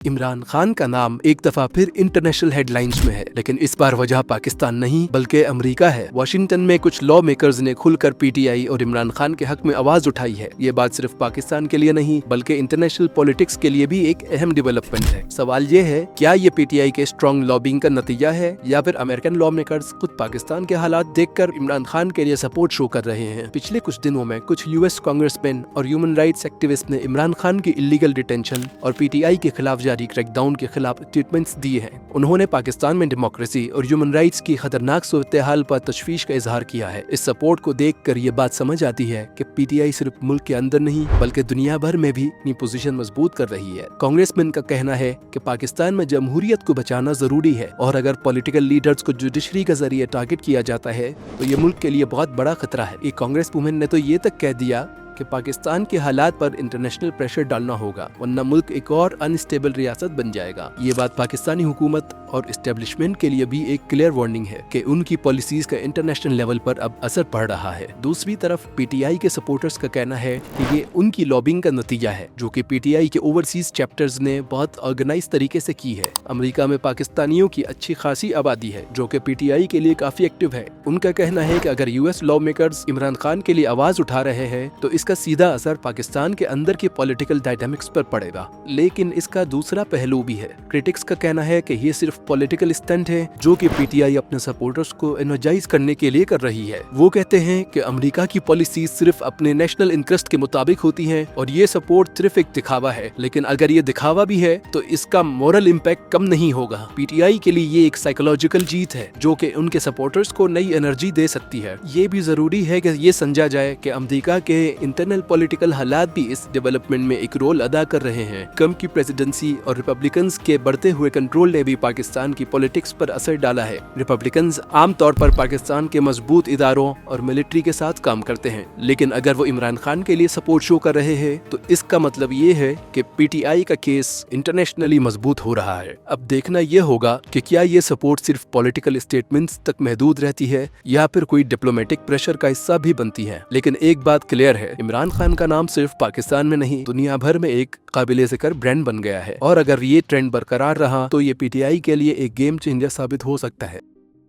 इमरान खान का नाम एक दफा फिर इंटरनेशनल हेडलाइंस में है, लेकिन इस बार वजह पाकिस्तान नहीं बल्कि अमेरिका है। वाशिंगटन में कुछ लॉ मेकर्स ने खुलकर पीटीआई और इमरान खान के हक में आवाज उठाई है। ये बात सिर्फ पाकिस्तान के लिए नहीं बल्कि इंटरनेशनल पॉलिटिक्स के लिए भी एक अहम डेवलपमेंट है। सवाल ये है, क्या ये पीटीआई के स्ट्रॉन्ग लॉबिंग का नतीजा है या फिर अमेरिकन लॉ मेकर्स खुद पाकिस्तान के हालात देखकर इमरान खान के लिए सपोर्ट शो कर रहे हैं। पिछले कुछ दिनों में कुछ यूएस कांग्रेसमैन और ह्यूमन राइट्स एक्टिविस्ट ने इमरान खान की इलीगल डिटेंशन और पीटीआई के खिलाफ जारी क्रैकडाउन के खिलाफ स्टेटमेंट्स दिए हैं। उन्होंने पाकिस्तान में डेमोक्रेसी और ह्यूमन राइट्स की खतरनाक सूरत-ए-हाल पर तशवीश का इजहार किया है। इस सपोर्ट को देखकर ये बात समझ आती है कि पीटीआई सिर्फ मुल्क के अंदर नहीं बल्कि दुनिया भर में भी अपनी पोजीशन मजबूत कर रही है। कांग्रेसमैन का कहना है कि पाकिस्तान में जमहूरियत को बचाना जरूरी है और अगर पॉलिटिकल लीडर्स को जुडिशरी के जरिए टारगेट किया जाता है तो ये मुल्क के लिए बहुत बड़ा खतरा है। एक कांग्रेस वुमेन ने तो ये तक कह दिया कि पाकिस्तान के हालात पर इंटरनेशनल प्रेशर डालना होगा वरना मुल्क एक और अनस्टेबल रियासत बन जाएगा। ये बात पाकिस्तानी हुकूमत और एस्टेब्लिशमेंट के लिए भी एक क्लियर वार्निंग है कि उनकी पॉलिसीज का इंटरनेशनल लेवल पर अब असर पड़ रहा है। दूसरी तरफ पीटीआई के सपोर्टर्स का कहना है कि ये उनकी लॉबिंग का नतीजा है जो कि पीटीआई के ओवरसीज चैप्टर्स ने बहुत ऑर्गेनाइज तरीके से की है। अमेरिका में पाकिस्तानियों की अच्छी खासी आबादी है जो कि पीटीआई के लिए काफी एक्टिव है। उनका कहना है कि अगर US law makers Imran Khan के लिए आवाज उठा रहे हैं तो इसका सीधा असर पाकिस्तान के अंदर के पॉलिटिकल डायनामिक्स पर पड़ेगा। लेकिन इसका दूसरा पहलू भी है। क्रिटिक्स का कहना है कि ये सिर्फ पॉलिटिकल स्टंट है जो कि पीटीआई अपने सपोर्टर्स को एनर्जाइज करने के लिए कर रही है। वो कहते हैं कि अमेरिका की पॉलिसी सिर्फ अपने नेशनल इंटरेस्ट के मुताबिक होती है और ये सपोर्ट सिर्फ एक दिखावा है। लेकिन अगर ये दिखावा भी है तो इसका मोरल इम्पैक्ट कम नहीं होगा। पीटीआई के लिए ये एक साइकोलॉजिकल जीत है जो कि उनके सपोर्टर्स को नई एनर्जी दे सकती है। ये भी जरूरी है कि ये समझा जाए कि अमेरिका के इंटरनल पॉलिटिकल हालात भी इस डेवलपमेंट में एक रोल अदा कर रहे हैं। ट्रंप की प्रेसिडेंसी और रिपब्लिकन्स के बढ़ते हुए कंट्रोल ने भी पाकिस्तान की पॉलिटिक्स पर असर डाला है। रिपब्लिकन्स आमतौर पर पाकिस्तान के मजबूत इदारों और मिलिट्री के साथ काम करते हैं, लेकिन अगर वो इमरान खान के लिए सपोर्ट शो कर रहे हैं तो इसका मतलब ये है कि पीटीआई का केस इंटरनेशनली मजबूत हो रहा है। अब देखना ये होगा कि क्या ये सपोर्ट सिर्फ पॉलिटिकल स्टेटमेंट्स तक महदूद रहती है या फिर कोई डिप्लोमेटिक प्रेशर का हिस्सा भी बनती है। लेकिन एक बात क्लियर है, इमरान खान का नाम सिर्फ पाकिस्तान में नहीं दुनिया भर में एक काबिले ज़िक्र ब्रांड बन गया है और अगर ये ट्रेंड बरकरार रहा तो ये पीटीआई के लिए एक गेम चेंजर साबित हो सकता है।